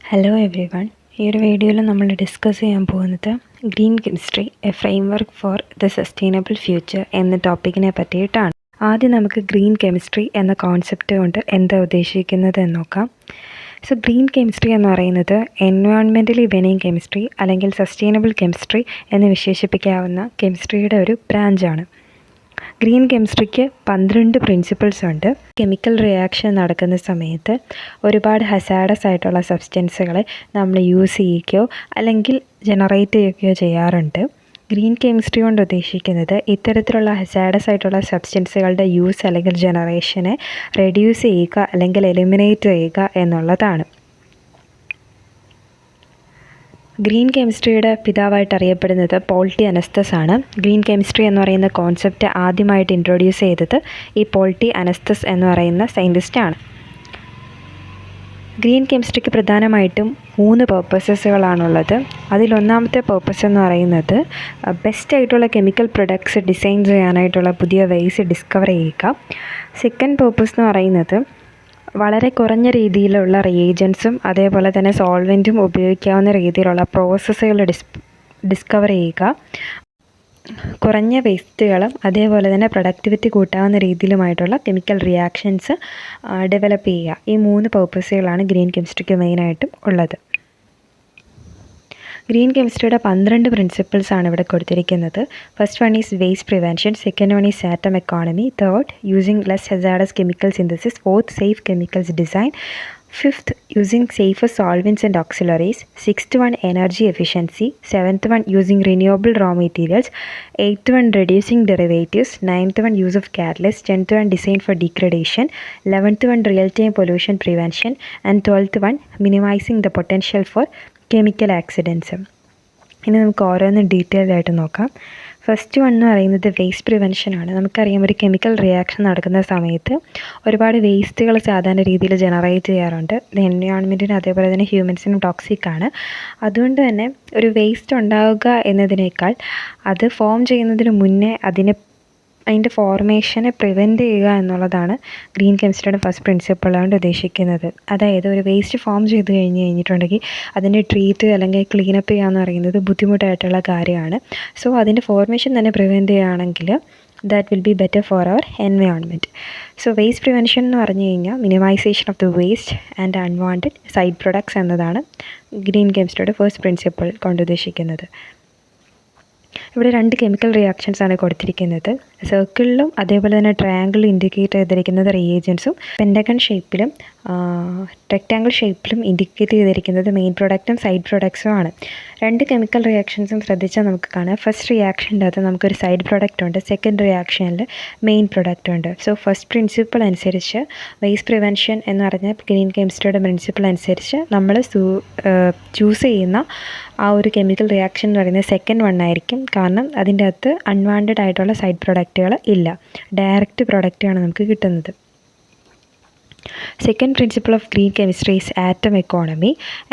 Hello every one. ഈ ഒരു വീഡിയോയിൽ നമ്മൾ ഡിസ്കസ് ചെയ്യാൻ പോകുന്നത് green chemistry A framework for the sustainable future എന്ന ടോപ്പിക്കിനെ പറ്റിയിട്ടാണ്. ആദ്യം നമുക്ക് ഗ്രീൻ കെമിസ്ട്രി എന്ന കോൺസെപ്റ്റ് കൊണ്ട് എന്താ ഉദ്ദേശിക്കുന്നത് എന്ന് നോക്കാം. സോ ഗ്രീൻ കെമിസ്ട്രി എന്ന് പറയുന്നത് എൻവയോൺമെൻ്റലി ബെനിങ് കെമിസ്ട്രി അല്ലെങ്കിൽ സസ്റ്റൈനബിൾ കെമിസ്ട്രി എന്ന് വിശേഷിപ്പിക്കാവുന്ന കെമിസ്ട്രിയുടെ ഒരു ബ്രാഞ്ചാണ്. ഗ്രീൻ കെമിസ്ട്രിക്ക് 12 പ്രിൻസിപ്പിൾസ് ഉണ്ട്. കെമിക്കൽ റിയാക്ഷൻ നടക്കുന്ന സമയത്ത് ഒരുപാട് ഹസാഡസ് ആയിട്ടുള്ള സബ്സ്റ്റൻസുകളെ നമ്മൾ യൂസ് ചെയ്യുകയോ അല്ലെങ്കിൽ ജനറേറ്റ് ചെയ്യുകയോ ചെയ്യാറുണ്ട്. ഗ്രീൻ കെമിസ്ട്രി കൊണ്ട് ഉദ്ദേശിക്കുന്നത് ഇത്തരത്തിലുള്ള ഹസാഡസ് ആയിട്ടുള്ള സബ്സ്റ്റൻസുകളുടെ യൂസ് അല്ലെങ്കിൽ ജനറേഷനെ റെഡ്യൂസ് ചെയ്യുക അല്ലെങ്കിൽ എലിമിനേറ്റ് ചെയ്യുക എന്നുള്ളതാണ്. ഗ്രീൻ കെമിസ്ട്രിയുടെ പിതാവായിട്ട് അറിയപ്പെടുന്നത് പോൾ ടി അനസ്തസ് ആണ്. ഗ്രീൻ കെമിസ്ട്രി എന്ന് പറയുന്ന കോൺസെപ്റ്റ് ആദ്യമായിട്ട് ഇൻട്രൊഡ്യൂസ് ചെയ്തത് ഈ പോൾ ടി അനസ്തസ് എന്ന് പറയുന്ന സയൻറ്റിസ്റ്റാണ്. ഗ്രീൻ കെമിസ്ട്രിക്ക് പ്രധാനമായിട്ടും 3 പർപ്പസസുകളാണുള്ളത്. അതിലൊന്നാമത്തെ പർപ്പസ് എന്ന് പറയുന്നത് ബെസ്റ്റായിട്ടുള്ള കെമിക്കൽ പ്രൊഡക്ട്സ് ഡിസൈൻ ചെയ്യാനായിട്ടുള്ള പുതിയ വേയ്സ് ഡിസ്കവർ ചെയ്യുക. സെക്കൻഡ് പർപ്പസ് എന്ന് പറയുന്നത് വളരെ കുറഞ്ഞ രീതിയിലുള്ള റിയേജൻസും അതേപോലെ തന്നെ സോൾവെൻറ്റും ഉപയോഗിക്കാവുന്ന രീതിയിലുള്ള പ്രോസസ്സുകൾ ഡിസ്കവർ ചെയ്യുക. കുറഞ്ഞ വേസ്റ്റുകളും അതേപോലെ തന്നെ പ്രൊഡക്ടിവിറ്റി കൂട്ടാവുന്ന രീതിയിലുമായിട്ടുള്ള കെമിക്കൽ റിയാക്ഷൻസ് ഡെവലപ്പ് ചെയ്യുക. ഈ 3 പർപ്പസുകളാണ് ഗ്രീൻ കെമിസ്ട്രിക്ക് മെയിനായിട്ടും ഉള്ളത്. ഗ്രീൻ കെമിസ്ട്രിയുടെ 12 പ്രിൻസിപ്പിൾസ് ആണ് ഇവിടെ കൊടുത്തിരിക്കുന്നത്. First one is waste prevention, second one is atom economy, third using less hazardous chemical synthesis, fourth safe chemicals design, fifth using safer solvents and auxiliaries, sixth one energy efficiency, seventh one using renewable raw materials, eighth one reducing derivatives, ninth one use of catalyst, 10th one design for degradation, 11th one real time pollution prevention, and 12th one minimizing the potential for chemical accidents. ഇനി നമുക്ക് ഓരോന്നും detailed ആയിട്ട് നോക്കാം. First one എന്ന് പറയുന്നത് waste പ്രിവെൻഷനാണ്. നമുക്കറിയാം, ഒരു chemical reaction നടക്കുന്ന സമയത്ത് ഒരുപാട് വേസ്റ്റുകൾ സാധാരണ രീതിയിൽ ജനറേറ്റ് ചെയ്യാറുണ്ട്. ഇത് എൻവയോൺമെൻറ്റിന് അതേപോലെ തന്നെ ഹ്യൂമൻസിനും ടോക്സിക് ആണ്. അതുകൊണ്ട് തന്നെ ഒരു വേസ്റ്റ് ഉണ്ടാവുക എന്നതിനേക്കാൾ അത് ഫോം ചെയ്യുന്നതിന് മുന്നേ അതിൻ്റെ ഫോർമേഷനെ പ്രിവെൻറ്റ് ചെയ്യുക എന്നുള്ളതാണ് ഗ്രീൻ കെമിസ്ട്രിയുടെ ഫസ്റ്റ് പ്രിൻസിപ്പിൾ കൊണ്ട് ഉദ്ദേശിക്കുന്നത്. അതായത് ഒരു വേസ്റ്റ് ഫോം ചെയ്ത് കഴിഞ്ഞിട്ടുണ്ടെങ്കിൽ അതിൻ്റെ ട്രീറ്റ് അല്ലെങ്കിൽ ക്ലീനപ്പ് ചെയ്യുക എന്ന് പറയുന്നത് ബുദ്ധിമുട്ടായിട്ടുള്ള കാര്യമാണ്. സോ അതിൻ്റെ ഫോർമേഷൻ തന്നെ പ്രിവെൻറ്റ് ചെയ്യുകയാണെങ്കിൽ that will be better for our environment. So waste prevention എന്ന് പറഞ്ഞു കഴിഞ്ഞാൽ minimisation of the waste and unwanted side products എന്നതാണ് ഗ്രീൻ കെമിസ്ട്രിയുടെ ഫസ്റ്റ് പ്രിൻസിപ്പിൾ കൊണ്ട് ഉദ്ദേശിക്കുന്നത്. ഇവിടെ 2 കെമിക്കൽ റിയാക്ഷൻസ് ആണ് കൊടുത്തിരിക്കുന്നത്. സർക്കിളിലും അതേപോലെ തന്നെ ട്രയാങ്കിളിൽ ഇൻഡിക്കേറ്റ് ചെയ്തിരിക്കുന്നത് റിയേജൻസും, പെൻറ്റഗൺ ഷേപ്പിലും റെക്റ്റാങ്കിൾ ഷേപ്പിലും ഇൻഡിക്കേറ്റ് ചെയ്തിരിക്കുന്നത് മെയിൻ പ്രൊഡക്റ്റും സൈഡ് പ്രൊഡക്ട്സും ആണ്. 2 കെമിക്കൽ റിയാക്ഷൻസും ശ്രദ്ധിച്ചാൽ നമുക്ക് കാണാം. ഫസ്റ്റ് റിയാക്ഷൻ്റെ അകത്ത് നമുക്കൊരു സൈഡ് പ്രൊഡക്റ്റ് ഉണ്ട്, സെക്കൻഡ് റിയാക്ഷനിൽ മെയിൻ പ്രൊഡക്റ്റ് ഉണ്ട്. സോ ഫസ്റ്റ് പ്രിൻസിപ്പിൾ അനുസരിച്ച് വേസ്റ്റ് പ്രിവെൻഷൻ എന്ന് പറഞ്ഞ ഗ്രീൻ കെമിസ്ട്രിയുടെ പ്രിൻസിപ്പിൾ അനുസരിച്ച് നമ്മൾ ചൂസ് ചെയ്യുന്ന ആ ഒരു കെമിക്കൽ റിയാക്ഷൻ എന്ന് പറയുന്നത് സെക്കൻഡ് വൺ ആയിരിക്കും. കാരണം അതിൻ്റെ അകത്ത് അൺവാണ്ടഡ് ആയിട്ടുള്ള സൈഡ് പ്രൊഡക്റ്റുകൾ ഇല്ല, ഡയറക്റ്റ് പ്രൊഡക്റ്റാണ് നമുക്ക് കിട്ടുന്നത്. Second principle of green chemistry is atom economy.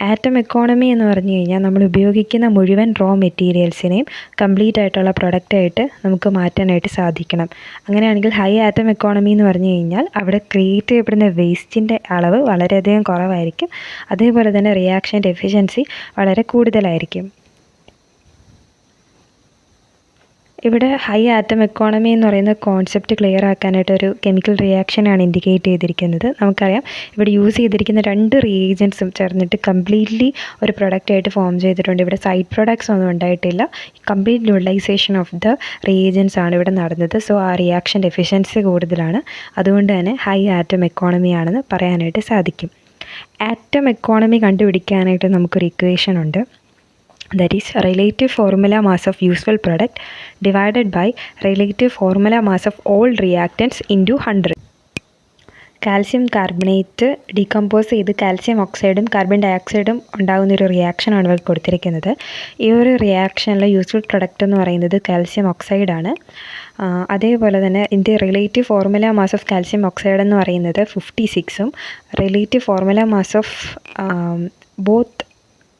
Atom economy എന്ന് പറഞ്ഞു കഴിഞ്ഞാൽ നമ്മൾ ഉപയോഗിക്കുന്ന മുഴുവൻ റോ മെറ്റീരിയൽസിനെയും കംപ്ലീറ്റ് ആയിട്ടുള്ള പ്രൊഡക്റ്റായിട്ട് നമുക്ക് മാറ്റാനായിട്ട് സാധിക്കണം. അങ്ങനെയാണെങ്കിൽ ഹൈ ആറ്റം എക്കോണമി എന്ന് പറഞ്ഞു കഴിഞ്ഞാൽ അവിടെ ക്രിയേറ്റ് ചെയ്യപ്പെടുന്ന വേസ്റ്റിൻ്റെ അളവ് വളരെയധികം കുറവായിരിക്കും. അതേപോലെ തന്നെ റിയാക്ഷൻ്റെ എഫിഷ്യൻസി വളരെ കൂടുതലായിരിക്കും. ഇവിടെ ഹൈ ആറ്റം എക്കോണമി എന്ന് പറയുന്ന കോൺസെപ്റ്റ് ക്ലിയർ ആക്കാനായിട്ടൊരു കെമിക്കൽ റിയാക്ഷനാണ് ഇൻഡിക്കേറ്റ് ചെയ്തിരിക്കുന്നത്. നമുക്കറിയാം, ഇവിടെ യൂസ് ചെയ്തിരിക്കുന്ന 2 റിയേജൻസും ചേർന്നിട്ട് കംപ്ലീറ്റ്ലി ഒരു പ്രൊഡക്റ്റായിട്ട് ഫോം ചെയ്തിട്ടുണ്ട്. ഇവിടെ സൈഡ് പ്രൊഡക്ട്സ് ഒന്നും ഉണ്ടായിട്ടില്ല. Complete utilisation of the reagents ആണ് ഇവിടെ നടന്നത്. സോ ആ റിയാക്ഷൻ്റെ എഫിഷ്യൻസി കൂടുതലാണ്. അതുകൊണ്ട് തന്നെ ഹൈ ആറ്റം എക്കോണമി ആണെന്ന് പറയാനായിട്ട് സാധിക്കും. ആറ്റം എക്കോണമി കണ്ടുപിടിക്കാനായിട്ട് നമുക്കൊരു ഇക്വേഷൻ ഉണ്ട്. That is relative formula mass of useful product divided by relative formula mass of all reactants into 100. Calcium carbonate decompose ചെയ്ത് കാൽസ്യം ഓക്സൈഡും കാർബൺ ഡയോക്സൈഡും ഉണ്ടാകുന്നൊരു റിയാക്ഷനാണ് ഇവിടെ കൊടുത്തിരിക്കുന്നത്. ഈ ഒരു റിയാക്ഷനിലെ യൂസ്ഫുൾ പ്രൊഡക്റ്റ് എന്ന് പറയുന്നത് കാൽസ്യം ഓക്സൈഡാണ്. അതേപോലെ തന്നെ ഇതിൻ്റെ relative formula mass of calcium oxide എന്ന് പറയുന്നത് 56ഉം relative formula mass of both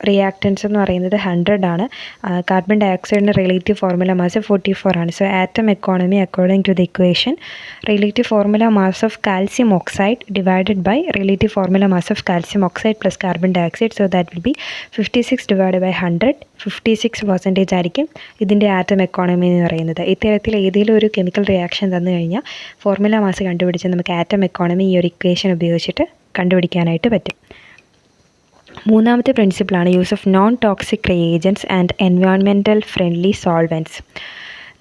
reactants എന്ന് പറയുന്നത് 100 ആണ്. കാർബൺ ഡൈ ഓക്സൈഡിൻ്റെ റിലേറ്റീവ് ഫോർമുല മാസ് 44 ആണ്. So atom economy according to the equation relative formula mass of calcium oxide divided by relative formula mass of calcium oxide plus carbon dioxide. So that will be 56 divide by 100. 56% ആയിരിക്കും ഇതിൻ്റെ atom economy എന്ന് പറയുന്നത്. ഇത്തരത്തിൽ ഏതെങ്കിലും ഒരു chemical reaction തന്നു കഴിഞ്ഞാൽ formula mass കണ്ടുപിടിച്ച് നമുക്ക് ആറ്റം എക്കോണമി ഈ ഒരു ഇക്വേഷൻ ഉപയോഗിച്ചിട്ട് കണ്ടുപിടിക്കാനായിട്ട് പറ്റും. മൂന്നാമത്തെ പ്രിൻസിപ്പിളാണ് use of non toxic reagents and environmental friendly solvents.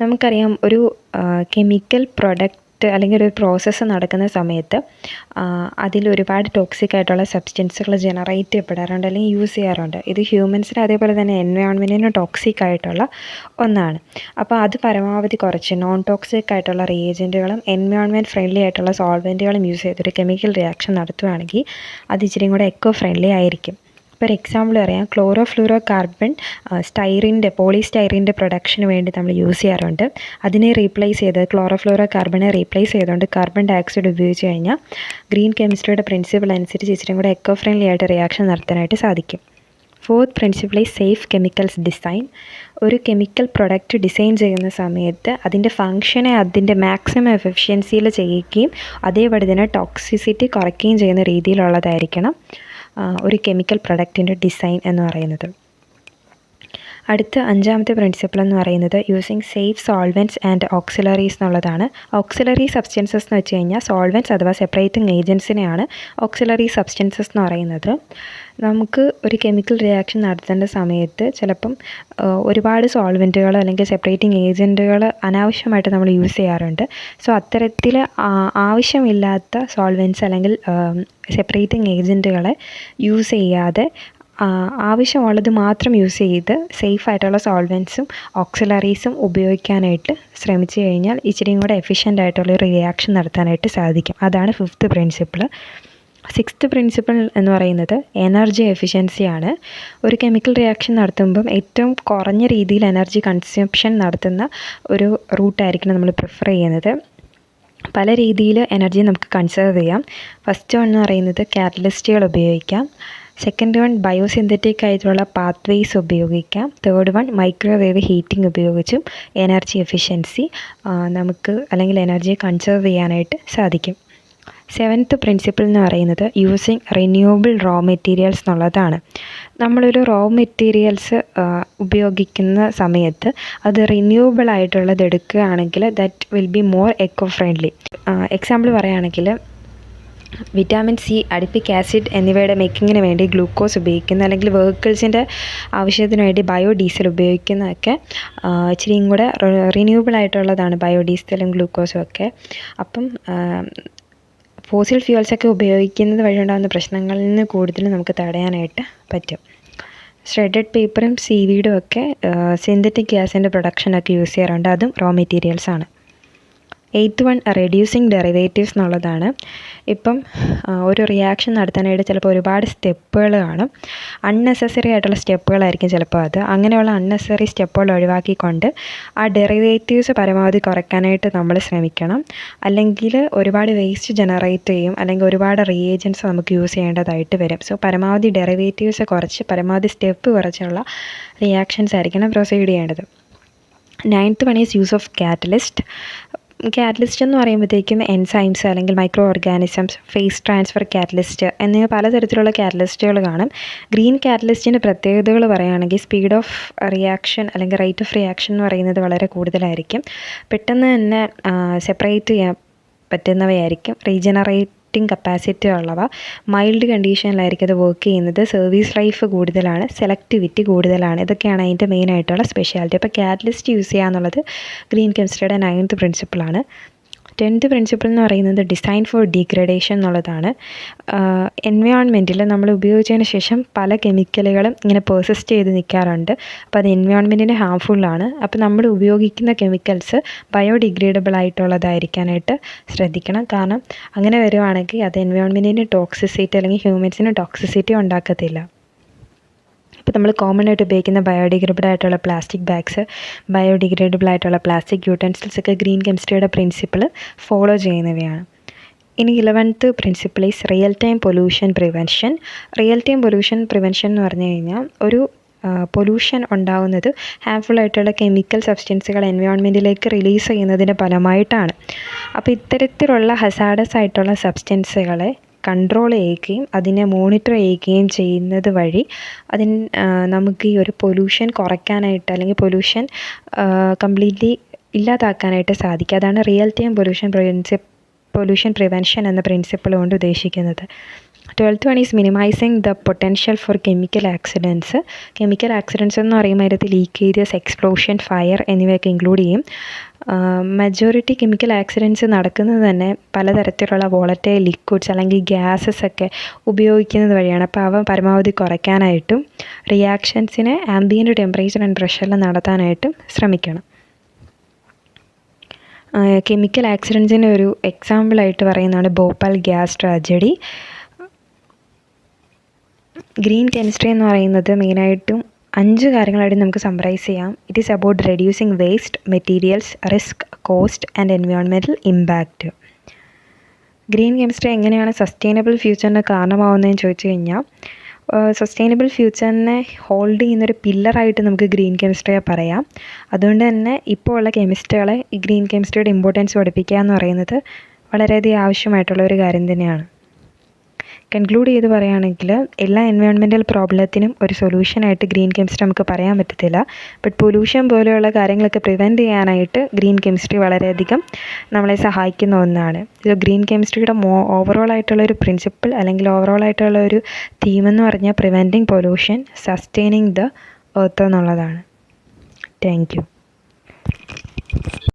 നമുക്കറിയാം ഒരു കെമിക്കൽ പ്രൊഡക്റ്റ് അല്ലെങ്കിൽ ഒരു പ്രോസസ്സ് നടക്കുന്ന സമയത്ത് അതിൽ ഒരുപാട് ടോക്സിക് ആയിട്ടുള്ള സബ്സ്റ്റൻസുകൾ ജനറേറ്റ് ചെയ്യപ്പെടാറുണ്ട് അല്ലെങ്കിൽ യൂസ് ചെയ്യാറുണ്ട്. ഇത് ഹ്യൂമൻസിന് അതേപോലെ തന്നെ എൻവയോൺമെൻറ്റിന് ടോക്സിക് ആയിട്ടുള്ള ഒന്നാണ്. അപ്പോൾ അത് പരമാവധി കുറച്ച് നോൺ ടോക്സിക് ആയിട്ടുള്ള റിയേജൻറ്റുകളും എൻവയോൺമെൻറ്റ് ഫ്രണ്ട്ലി ആയിട്ടുള്ള സോൾവെൻറ്റുകളും യൂസ് ചെയ്തൊരു കെമിക്കൽ റിയാക്ഷൻ നടത്തുകയാണെങ്കിൽ അത് ഇച്ചിരിയും കൂടെ എക്കോ ഫ്രണ്ട്ലി ആയിരിക്കും. ഇപ്പോൾ ഒരു എക്സാമ്പിൾ പറയാം, ക്ലോറോ ഫ്ലൂറോ കാർബൺ പോളിസ്റ്റൈറിൻ്റെ പ്രൊഡക്ഷന് വേണ്ടി നമ്മൾ യൂസ് ചെയ്യാറുണ്ട്. അതിനെ റീപ്ലേസ് ചെയ്ത് ക്ലോറോ ഫ്ലൂറോ കാർബണെ റീപ്ലേസ് ചെയ്തുകൊണ്ട് കാർബൺ ഡൈ ഓക്സൈഡ് ഉപയോഗിച്ച് കഴിഞ്ഞാൽ ഗ്രീൻ കെമിസ്ട്രിയുടെ പ്രിൻസിപ്പിൾ അനുസരിച്ച് ഇച്ചിരി കൂടെ എക്കോ ഫ്രണ്ട്ലി ആയിട്ട് റിയാക്ഷൻ നടത്താനായിട്ട് സാധിക്കും. Fourth principle is safe chemicals design. ഒരു കെമിക്കൽ പ്രൊഡക്റ്റ് ഡിസൈൻ ചെയ്യുന്ന സമയത്ത് അതിൻ്റെ ഫങ്ഷനെ അതിൻ്റെ മാക്സിമം എഫിഷ്യൻസിയിൽ ചെയ്യുകയും അതേപടി തന്നെ ടോക്സിസിറ്റി കുറയ്ക്കുകയും ചെയ്യുന്ന രീതിയിലുള്ളതായിരിക്കണം ഒരു കെമിക്കൽ പ്രൊഡക്റ്റിൻ്റെ ഡിസൈൻ എന്ന് പറയുന്നത്. അടുത്ത അഞ്ചാമത്തെ പ്രിൻസിപ്പിൾ എന്ന് പറയുന്നത് യൂസിങ് സേഫ് സോൾവെൻറ്റ്സ് ആൻഡ് ഓക്സിലറീസ് എന്നുള്ളതാണ്. ഓക്സിലറി സബ്സ്റ്റൻസസ് എന്ന് വെച്ച് കഴിഞ്ഞാൽ സോൾവെൻറ്റ്സ് അഥവാ സെപ്പറേറ്റിംഗ് ഏജൻസിനെയാണ് ഓക്സിലറി സബ്സ്റ്റൻസസ് എന്ന് പറയുന്നത്. നമുക്ക് ഒരു കെമിക്കൽ റിയാക്ഷൻ നടത്തേണ്ട സമയത്ത് ചിലപ്പം ഒരുപാട് സോൾവെൻറ്റുകൾ അല്ലെങ്കിൽ സെപ്പറേറ്റിംഗ് ഏജൻറ്റുകൾ അനാവശ്യമായിട്ട് നമ്മൾ യൂസ് ചെയ്യാറുണ്ട്. സോ അത്തരത്തിൽ ആവശ്യമില്ലാത്ത സോൾവെൻറ്റ്സ് അല്ലെങ്കിൽ സെപ്പറേറ്റിംഗ് ഏജൻറ്റുകളെ യൂസ് ചെയ്യാതെ ആവശ്യമുള്ളത് മാത്രം യൂസ് ചെയ്ത് സേഫായിട്ടുള്ള സോൾവെൻറ്റ്സും ഓക്സിലറീസും ഉപയോഗിക്കാനായിട്ട് ശ്രമിച്ചു കഴിഞ്ഞാൽ ഇച്ചിരിയും കൂടെ എഫിഷ്യൻ്റ് ആയിട്ടുള്ളൊരു റിയാക്ഷൻ നടത്താനായിട്ട് സാധിക്കും. അതാണ് ഫിഫ്ത്ത് പ്രിൻസിപ്പിൾ. സിക്സ്ത് പ്രിൻസിപ്പിൾ എന്ന് പറയുന്നത് എനർജി എഫിഷ്യൻസിയാണ്. ഒരു കെമിക്കൽ റിയാക്ഷൻ നടത്തുമ്പം ഏറ്റവും കുറഞ്ഞ രീതിയിൽ എനർജി കൺസംപ്ഷൻ നടത്തുന്ന ഒരു റൂട്ടായിരിക്കണം നമ്മൾ പ്രിഫർ ചെയ്യുന്നത്. പല രീതിയിൽ എനർജി നമുക്ക് കൺസേർവ് ചെയ്യാം. ഫസ്റ്റ് വൺ എന്ന് പറയുന്നത് കാറ്റലിസ്റ്റുകൾ ഉപയോഗിക്കാം. സെക്കൻഡ് വൺ ബയോസിന്തറ്റിക് ആയിട്ടുള്ള പാത്വേസ് ഉപയോഗിക്കാം. തേർഡ് വൺ മൈക്രോവേവ് ഹീറ്റിംഗ് ഉപയോഗിച്ചും എനർജി എഫിഷ്യൻസി നമുക്ക് അല്ലെങ്കിൽ എനർജിയെ കൺസേർവ് ചെയ്യാനായിട്ട് സാധിക്കും. സെവൻത്ത് പ്രിൻസിപ്പിൾ എന്ന് പറയുന്നത് യൂസിങ് റിന്യൂവബിൾ റോ മെറ്റീരിയൽസ് എന്നുള്ളതാണ്. നമ്മളൊരു റോ മെറ്റീരിയൽസ് ഉപയോഗിക്കുന്ന സമയത്ത് അത് റിന്യൂവബിൾ ആയിട്ടുള്ളത് എടുക്കുകയാണെങ്കിൽ that will be more eco friendly. Example പറയുകയാണെങ്കിൽ വിറ്റാമിൻ സി, അഡിപ്പിക് ആസിഡ് എന്നിവയുടെ മേക്കിങ്ങിന് വേണ്ടി ഗ്ലൂക്കോസ് ഉപയോഗിക്കുന്ന അല്ലെങ്കിൽ വെഹിക്കിൾസിൻ്റെ ആവശ്യത്തിന് വേണ്ടി ബയോഡീസൽ ഉപയോഗിക്കുന്നതൊക്കെ ഇച്ചിരിയും കൂടെ റിന്യൂവബിൾ ആയിട്ടുള്ളതാണ് ബയോഡീസലും ഗ്ലൂക്കോസും ഒക്കെ. അപ്പം ഫോസിൽ ഫ്യൂവൽസൊക്കെ ഉപയോഗിക്കുന്നത് വഴി ഉണ്ടാകുന്ന പ്രശ്നങ്ങളിൽ നിന്ന് കൂടുതൽ നമുക്ക് തടയാനായിട്ട് പറ്റും. ഷ്രെഡഡ് പേപ്പറും സീവീഡും ഒക്കെ സിന്തറ്റിക് ഗ്യാസിൻ്റെ പ്രൊഡക്ഷനൊക്കെ യൂസ് ചെയ്യാറുണ്ട്. അതും റോ മെറ്റീരിയൽസാണ്. എയ്ത്ത് വൺ റെഡ്യൂസിങ് ഡെറിവേറ്റീവ്സ് എന്നുള്ളതാണ്. ഇപ്പം ഒരു റിയാക്ഷൻ നടത്താനായിട്ട് ചിലപ്പോൾ ഒരുപാട് സ്റ്റെപ്പുകൾ കാണും. അൺനെസസറി ആയിട്ടുള്ള സ്റ്റെപ്പുകളായിരിക്കും ചിലപ്പോൾ അത്. അങ്ങനെയുള്ള അൺനെസസറി സ്റ്റെപ്പുകൾ ഒഴിവാക്കിക്കൊണ്ട് ആ ഡെറിവേറ്റീവ്സ് പരമാവധി കുറയ്ക്കാനായിട്ട് നമ്മൾ ശ്രമിക്കണം. അല്ലെങ്കിൽ ഒരുപാട് വേസ്റ്റ് ജനറേറ്റ് ചെയ്യും, അല്ലെങ്കിൽ ഒരുപാട് റിയേജൻസ് നമുക്ക് യൂസ് ചെയ്യേണ്ടതായിട്ട് വരും. സോ പരമാവധി ഡെറിവേറ്റീവ്സ് കുറച്ച് പരമാവധി സ്റ്റെപ്പ് കുറച്ചുള്ള റിയാക്ഷൻസ് ആയിരിക്കണം പ്രൊസീഡ് ചെയ്യേണ്ടത്. Ninth one is use of catalyst. Catalyst എന്ന് പറയുമ്പോഴത്തേക്കും എൻസൈംസ് അല്ലെങ്കിൽ micro organisms, face transfer catalyst എന്നിവ പലതരത്തിലുള്ള കാറ്റലിസ്റ്റുകൾ കാണും. ഗ്രീൻ കാറ്റലിസ്റ്റിൻ്റെ പ്രത്യേകതകൾ പറയുകയാണെങ്കിൽ സ്പീഡ് ഓഫ് റിയാക്ഷൻ അല്ലെങ്കിൽ റേറ്റ് ഓഫ് റിയാക്ഷൻ എന്ന് പറയുന്നത് വളരെ കൂടുതലായിരിക്കും. പെട്ടെന്ന് തന്നെ സെപ്പറേറ്റ് ചെയ്യാൻ പറ്റുന്നവയായിരിക്കും. റീജനറേറ്റിംഗ് കപ്പാസിറ്റി ഉള്ളവ. മൈൽഡ് കണ്ടീഷനിലായിരിക്കും അത് വർക്ക് ചെയ്യുന്നത്. സർവീസ് ലൈഫ് കൂടുതലാണ്. സെലക്ടിവിറ്റി കൂടുതലാണ്. ഇതൊക്കെയാണ് അതിൻ്റെ മെയിനായിട്ടുള്ള സ്പെഷ്യാലിറ്റി. അപ്പോൾ കാറ്റലിസ്റ്റ് യൂസ് ചെയ്യുക എന്നുള്ളത് ഗ്രീൻ കെമിസ്ട്രിയുടെ 9th പ്രിൻസിപ്പിളാണ്. 10th പ്രിൻസിപ്പിൾ എന്ന് പറയുന്നത് ഡിസൈൻ ഫോർ ഡീഗ്രഡേഷൻ എന്നുള്ളതാണ്. എൻവയോൺമെൻറ്റിൽ നമ്മൾ ഉപയോഗിച്ചതിന് ശേഷം പല കെമിക്കലുകളും ഇങ്ങനെ പെർസിസ്റ്റ് ചെയ്ത് നിൽക്കാറുണ്ട്. അപ്പോൾ അത് എൻവയോൺമെൻറ്റിന് ഹാംഫുള്ളാണ്. അപ്പോൾ നമ്മൾ ഉപയോഗിക്കുന്ന കെമിക്കൽസ് ബയോഡിഗ്രേഡബിൾ ആയിട്ടുള്ളതായിരിക്കാനായിട്ട് ശ്രദ്ധിക്കണം. കാരണം അങ്ങനെ വരുവാണെങ്കിൽ അത് എൻവയോൺമെൻറ്റിന് ടോക്സിസിറ്റി അല്ലെങ്കിൽ ഹ്യൂമൻസിന് ടോക്സിസിറ്റി ഉണ്ടാക്കത്തില്ല. ഇപ്പോൾ നമ്മൾ കോമൺ ആയിട്ട് ഉപയോഗിക്കുന്ന ബയോഡിഗ്രേഡബിൾ ആയിട്ടുള്ള പ്ലാസ്റ്റിക് ബാഗ്സ്, ബയോഡിഗ്രേഡബിൾ ആയിട്ടുള്ള പ്ലാസ്റ്റിക് യൂട്ടൻസിൽസ് ഒക്കെ ഗ്രീൻ കെമിസ്ട്രിയുടെ പ്രിൻസിപ്പിൾ ഫോളോ ചെയ്യുന്നവയാണ്. ഇനി 11th principle is real time pollution prevention. Real time pollution prevention എന്ന് പറഞ്ഞു കഴിഞ്ഞാൽ ഒരു പൊല്യൂഷൻ ഉണ്ടാകുന്നത് ഹാർംഫുൾ ആയിട്ടുള്ള കെമിക്കൽ സബ്സ്റ്റൻസുകൾ എൻവയോൺമെൻറ്റിലേക്ക് റിലീസ് ചെയ്യുന്നതിൻ്റെ ഫലമായിട്ടാണ്. അപ്പോൾ ഇത്തരത്തിലുള്ള ഹസാഡസ് ആയിട്ടുള്ള സബ്സ്റ്റൻസുകളെ കൺട്രോൾ ചെയ്യുകയും അതിനെ മോണിറ്റർ ചെയ്യുകയും ചെയ്യുന്നത് വഴി നമുക്ക് ഈ ഒരു പൊല്യൂഷൻ കുറയ്ക്കാനായിട്ട് അല്ലെങ്കിൽ പൊല്യൂഷൻ കംപ്ലീറ്റ്ലി ഇല്ലാതാക്കാനായിട്ട് സാധിക്കും. അതാണ് റിയൽ ടൈം പൊല്യൂഷൻ പ്രിവെൻഷൻ എന്ന പ്രിൻസിപ്പിൾ കൊണ്ട് ഉദ്ദേശിക്കുന്നത്. 12th one is minimising the potential four chemical accidents. Chemical accidents എന്ന് പറയുമ്പോൾ അതിനകത്ത് ലീക്കേജസ്, എക്സ്പ്ലോഷൻ, ഫയർ എന്നിവയൊക്കെ ഇൻക്ലൂഡ് ചെയ്യും. മെജോറിറ്റി കെമിക്കൽ ആക്സിഡൻസ് നടക്കുന്നത് തന്നെ പലതരത്തിലുള്ള വോളറ്റൈൽ ലിക്വിഡ്സ് അല്ലെങ്കിൽ ഗ്യാസസ് ഒക്കെ ഉപയോഗിക്കുന്നത് വഴിയാണ്. അപ്പോൾ അവ പരമാവധി കുറയ്ക്കാനായിട്ടും റിയാക്ഷൻസിനെ ആംബിയൻറ്റ് ടെമ്പറേച്ചർ ആൻഡ് പ്രഷറിൽ നടത്താനായിട്ടും ശ്രമിക്കണം. കെമിക്കൽ ആക്സിഡൻസിൻ്റെ ഒരു എക്സാമ്പിളായിട്ട് പറയുന്നതാണ് Bhopal gas tragedy. Green chemistry എന്ന് പറയുന്നത് മെയിനായിട്ടും 5 കാര്യങ്ങളായിട്ട് നമുക്ക് സമ്മറൈസ് ചെയ്യാം. It is about reducing waste, materials, risk, cost and environmental impact. Green chemistry എങ്ങനെയാണ് സസ്റ്റൈനബിൾ ഫ്യൂച്ചറിന് കാരണമാവുന്നതെന്ന് ചോദിച്ചു കഴിഞ്ഞാൽ സസ്റ്റൈനബിൾ ഫ്യൂച്ചറിനെ ഹോൾഡ് ചെയ്യുന്നൊരു പില്ലറായിട്ട് നമുക്ക് ഗ്രീൻ കെമിസ്ട്രിയെ പറയാം. അതുകൊണ്ട് തന്നെ ഇപ്പോൾ ഉള്ള കെമിസ്റ്റുകളെ ഈ ഗ്രീൻ കെമിസ്ട്രിയുടെ ഇമ്പോർട്ടൻസ് പഠിപ്പിക്കുക എന്ന് പറയുന്നത് വളരെയധികം ആവശ്യമായിട്ടുള്ള ഒരു കാര്യം തന്നെയാണ്. കൺക്ലൂഡ് ചെയ്ത് പറയുകയാണെങ്കിൽ എല്ലാ എൻവയോൺമെൻറ്റൽ പ്രോബ്ലത്തിനും ഒരു സൊല്യൂഷനായിട്ട് ഗ്രീൻ കെമിസ്ട്രി നമുക്ക് പറയാൻ പറ്റത്തില്ല. ബട്ട് പൊല്യൂഷൻ പോലെയുള്ള കാര്യങ്ങളൊക്കെ പ്രിവെൻറ്റ് ചെയ്യാനായിട്ട് ഗ്രീൻ കെമിസ്ട്രി വളരെയധികം നമ്മളെ സഹായിക്കുന്ന ഒന്നാണ്. ഇത് ഗ്രീൻ കെമിസ്ട്രിയുടെ ഓവറോൾ ആയിട്ടുള്ള ഒരു പ്രിൻസിപ്പിൾ അല്ലെങ്കിൽ ഓവറോൾ ആയിട്ടുള്ള ഒരു തീം എന്ന് പറഞ്ഞാൽ preventing pollution, sustaining the earth എന്നുള്ളതാണ്. Thank U.